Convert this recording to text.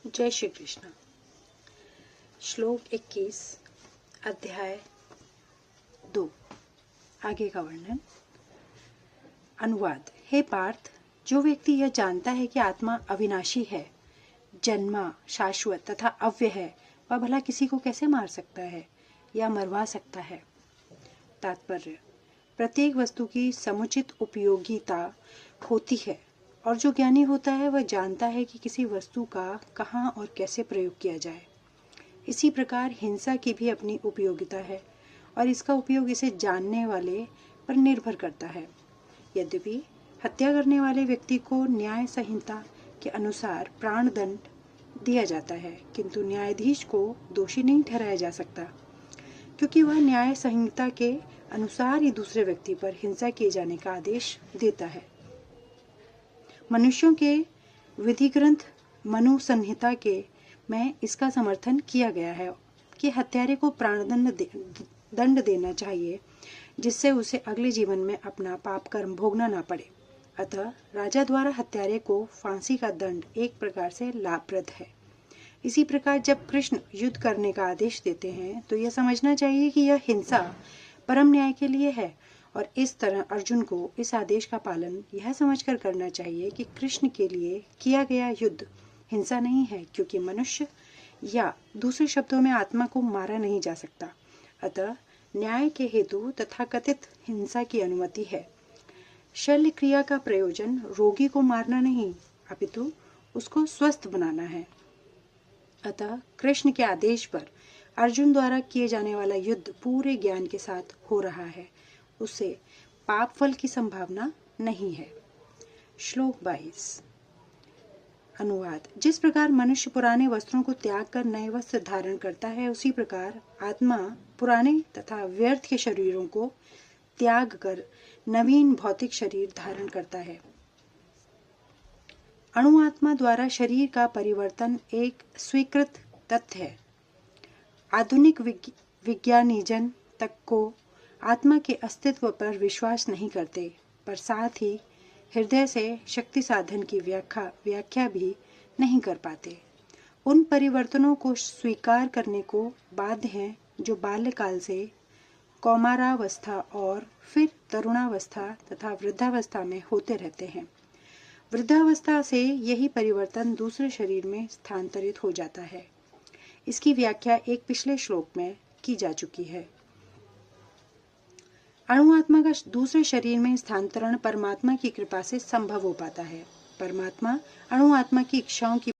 जय श्री कृष्ण। श्लोक 21 अध्याय 2 आगे का वर्णन। अनुवाद। हे पार्थ, जो व्यक्ति यह जानता है कि आत्मा अविनाशी है, जन्मा, शाश्वत तथा अव्यय है, वह भला किसी को कैसे मार सकता है या मरवा सकता है। तात्पर्य। प्रत्येक वस्तु की समुचित उपयोगिता होती है और जो ज्ञानी होता है वह जानता है कि किसी वस्तु का कहाँ और कैसे प्रयोग किया जाए। इसी प्रकार हिंसा की भी अपनी उपयोगिता है और इसका उपयोग इसे जानने वाले पर निर्भर करता है। यद्यपि हत्या करने वाले व्यक्ति को न्याय संहिता के अनुसार प्राणदंड दिया जाता है, किंतु न्यायाधीश को दोषी नहीं ठहराया जा सकता, क्योंकि वह न्याय संहिता के अनुसार ही दूसरे व्यक्ति पर हिंसा किए जाने का आदेश देता है। मनुष्यों के विधि ग्रंथ मनु संहिता के में इसका समर्थन किया गया है कि हत्यारे को दंड देना चाहिए, जिससे उसे अगले जीवन में अपना पाप कर्म भोगना ना पड़े। अतः राजा द्वारा हत्यारे को फांसी का दंड एक प्रकार से लाभप्रद है। इसी प्रकार जब कृष्ण युद्ध करने का आदेश देते हैं तो यह समझना चाहिए कि यह हिंसा परम न्याय के लिए है, और इस तरह अर्जुन को इस आदेश का पालन यह समझकर करना चाहिए कि कृष्ण के लिए किया गया युद्ध हिंसा नहीं है, क्योंकि मनुष्य या दूसरे शब्दों में आत्मा को मारा नहीं जा सकता। अतः न्याय के हेतु तथाकथित हिंसा की अनुमति है। शल्य क्रिया का प्रयोजन रोगी को मारना नहीं, अपितु उसको स्वस्थ बनाना है। अतः कृष्ण के आदेश पर अर्जुन द्वारा किए जाने वाला युद्ध पूरे ज्ञान के साथ हो रहा है, उससे पाप फल की संभावना नहीं है। श्लोक 22 अनुवाद। जिस प्रकार मनुष्य पुराने वस्त्रों को त्याग कर नए वस्त्र धारण करता है, उसी प्रकार आत्मा पुराने तथा व्यर्थ के शरीरों को त्याग कर नवीन भौतिक शरीर धारण करता है। अणु आत्मा द्वारा शरीर का परिवर्तन एक स्वीकृत तथ्य है। आधुनिक विज्ञानीजन तक को आत्मा के अस्तित्व पर विश्वास नहीं करते, पर साथ ही हृदय से शक्ति साधन की व्याख्या भी नहीं कर पाते। उन परिवर्तनों को स्वीकार करने को बाध्य हैं जो बाल्यकाल से कौमारावस्था और फिर तरुणावस्था तथा वृद्धावस्था में होते रहते हैं। वृद्धावस्था से यही परिवर्तन दूसरे शरीर में स्थानांतरित हो जाता है। इसकी व्याख्या एक पिछले श्लोक में की जा चुकी है। अणु आत्मा का दूसरे शरीर में स्थानांतरण परमात्मा की कृपा से संभव हो पाता है। परमात्मा अणु आत्मा की इच्छाओं की